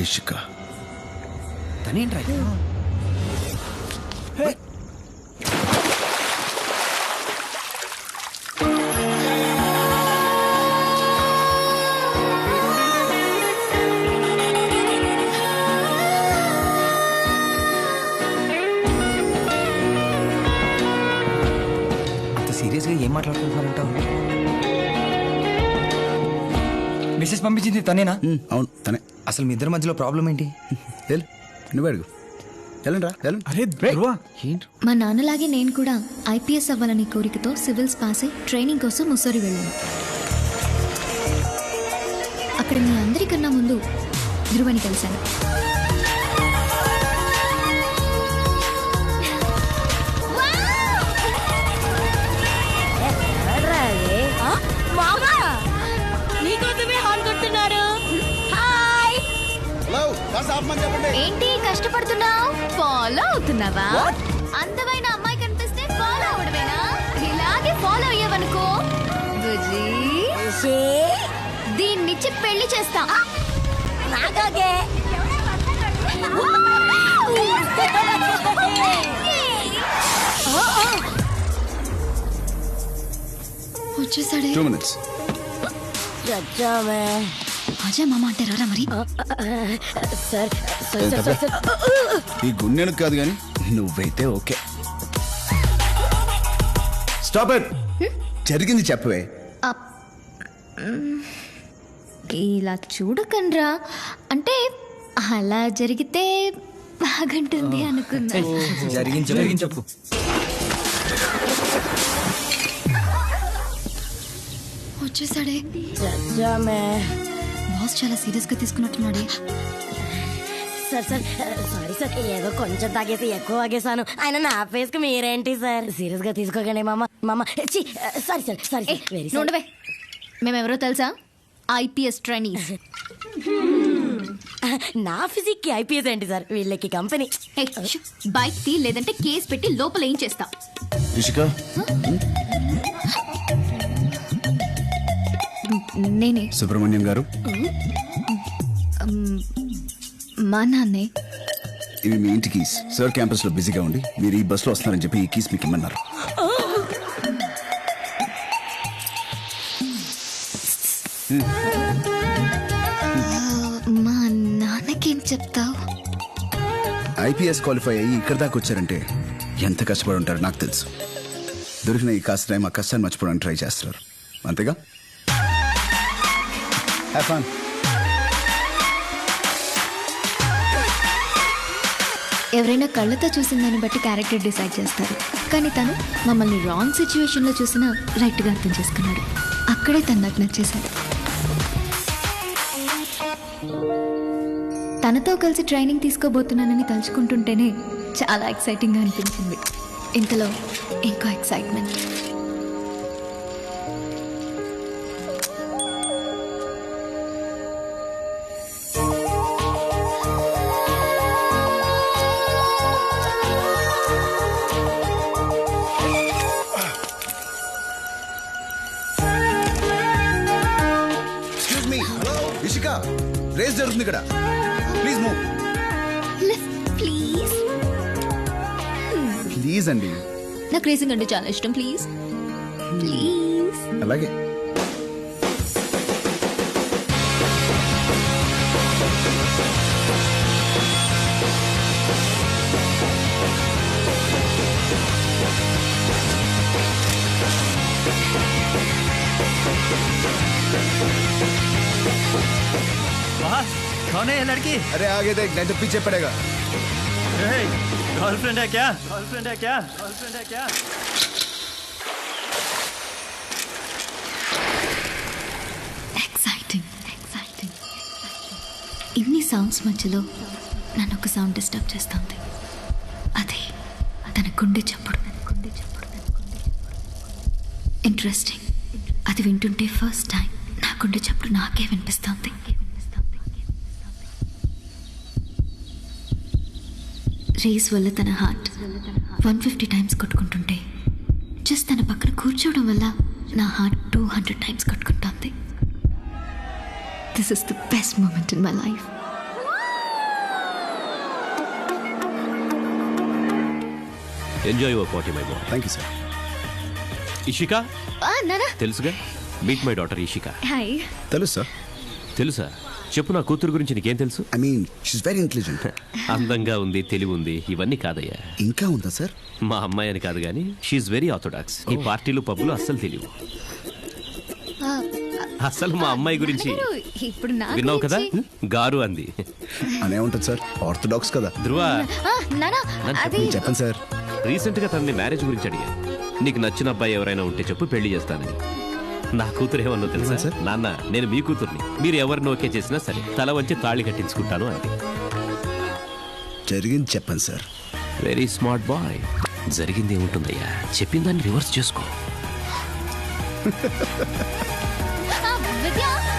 ఇషిక తనేంట్రా అంత సీరియస్గా ఏం మాట్లాడుకుంటున్నారంటావు? మెసేజ్ పంపించింది తనేనా? అవును తనే. అసలు మీ ఇద్దరి మధ్యలో ప్రాబ్లం ఏంటి? నువ్వు అడుగు. వెళ్ళండి. అరే ఏంటి? మా నాన్నలాగే నేను కూడా ఐపీఎస్ అవ్వాలని కోరికతో సివిల్స్ పాస్ అయి ట్రైనింగ్ కోసం ముస్సోరి వెళ్ళాను. అక్కడ మీ అందరికన్నా ముందు ధ్రువని కలిశాను. ఏంటి కష్టపడుతున్నావు? ఫాలో అవుతున్నావా? అందమైన అమ్మాయి కనిపిస్తే ఫాలో అవడమేనా? ఇలాగే ఫాలో అయ్యావనుకో బుజ్జి దీన్నిచ్చి పెళ్లి చేస్తా. వచ్చేసాడే. 2 minutes. అజయ్ మామ అంటే రారా మరి. ఈ గుండెను కాదు కానీ నువ్వైతే ఓకే. Stop it. జరిగింది చెప్పవే. ఇలా చూడకండ్రా, అంటే అలా జరిగితే బాగుంటుంది అనుకున్నా. జరిగింది చెప్పు. వచ్చేసాడే. బాస్ చాలా సీరియస్ గా తీసుకున్నట్టున్నాడే. సార్ సారీ సార్, ఏదో కొంచెం తాగేసి ఎక్కువ ఆగేసాను. ఆయన నా ఫేస్ కి మీరేంటి సార్ సీరియస్ గా తీసుకోకండి మామ. Sorry sir very sorry. మేమెవరో తెలుసా? IPS trainees. నా ఫిజిక్ కి ఐపీఎస్ ఏంటి సార్? వీళ్ళకి కంపెనీ. బైక్ తీ, లేదంటే కేసు పెట్టి లోపల ఏం చేస్తా. ఇషిక నేనే. సుబ్రహ్మణ్యం గారు, మా నాన్నే. ఇవి మీ ఇంటి కీస్. సార్ క్యాంపస్ లో బిజీగా ఉండి మీరు ఈ బస్ లో వస్తున్నారని చెప్పి ఈ కీస్ మీకు ఇమ్మన్నారు. మా నాన్నకేం చెప్తావు? ఐపీఎస్ క్వాలిఫై అయ్యి ఇక్కడ దాకా వచ్చారంటే ఎంత కష్టపడి ఉంటారో నాకు తెలుసు. దొరికిన ఈ కాస్త టైం ఆ కష్టాన్ని మర్చిపోవడానికి ట్రై చేస్తున్నారు, అంతేగా? Have fun. ఎవరైనా కళ్ళతో చూసిన దాన్ని బట్టి క్యారెక్టర్ డిసైడ్ చేస్తారు, కానీ తను మమ్మల్ని రాంగ్ సిచ్యువేషన్లో చూసినా రైట్గా అర్థం చేసుకున్నాడు. అక్కడే తను నాకు నచ్చేశాడు. తనతో కలిసి ట్రైనింగ్ తీసుకోబోతున్నానని తలుచుకుంటుంటేనే చాలా ఎక్సైటింగ్గా అనిపించింది. ఇంతలో ఇంకో ఎక్సైట్మెంట్. రేస్ జరుగుతుంది ఇక్కడ. Please move. ప్లీజ్ ప్లీజ్ అండి. నాకు రేసింగ్ అంటే చాలా ఇష్టం. Please please. అలాగే. कौन है ये लड़की? अरे आगे देख, नहीं तो पीछे पड़ेगा. गर्लफ्रेंड है क्या? गर्लफ्रेंड है क्या? गर्लफ्रेंड है क्या? ఎక్సైటింగ్. ఇన్ని సౌండ్స్ మధ్యలో నన్ను ఒక సౌండ్ డిస్టర్బ్ చేస్తుంది. అదే తన గుండె చప్పుడు. ఇంట్రెస్టింగ్. అది వింటుంటే ఫస్ట్ టైం నా గుండె చప్పుడు నాకే వినిపిస్తుంది. రేస్ వల్ల తన హార్ట్ 150 టైమ్స్ కొట్టుకుంటుంటే జస్ట్ తన పక్కన కూర్చోవడం వల్ల నా హార్ట్ 200 టైమ్స్ కొట్టుకుంటుంది. This is the best moment in my life. Enjoy your party my boy. Thank you sir. Ishika నానా తెలుసుగా, meet my daughter Ishika. Hi. తెలుసు సార్. తెలుసా? చెప్పు, నా కూతురు గురించి నీకేం తెలుసు? I mean she's very intelligent. అందంగా ఉంది, తెలివి ఉంది, ఇవన్నీ కాదయ్యా. ఇంకా ఉందా సార్? మా అమ్మాయి అని కాదు కానీ షీఈ్ వెరీ ఆర్థోడాక్స్. ఈ పార్టీలు పబ్బులు అస్సలు తెలియవు. అసలు మా అమ్మాయి గురించి ఇప్పుడు నా విన్నావు కదా, గురించి- గారు అంది. అనే ఉంటుంది సార్, ఆర్థోడాక్స్ కదా. ధ్రువ, నానా అది చెప్పండి సార్. రీసెంట్ గా తనని మ్యారేజ్ గురించి అడిగాను. నీకు నచ్చిన అబ్బాయి ఎవరైనా ఉంటే చెప్పు, పెళ్లి చేస్తానని. నా కూతురు ఏమన్నా తెలుసా? సార్? నాన్న, నేను మీ కూతుర్ని, మీరు ఎవరిని ఓకే చేసినా సరే తల వంచి తాళి కట్టించుకుంటాను అంది. జరిగింది చెప్పండి సార్. Very smart boy. జరిగింది ఏముంటుందయ్యా, చెప్పిన దాన్ని రివర్స్ చేసుకో. విద్య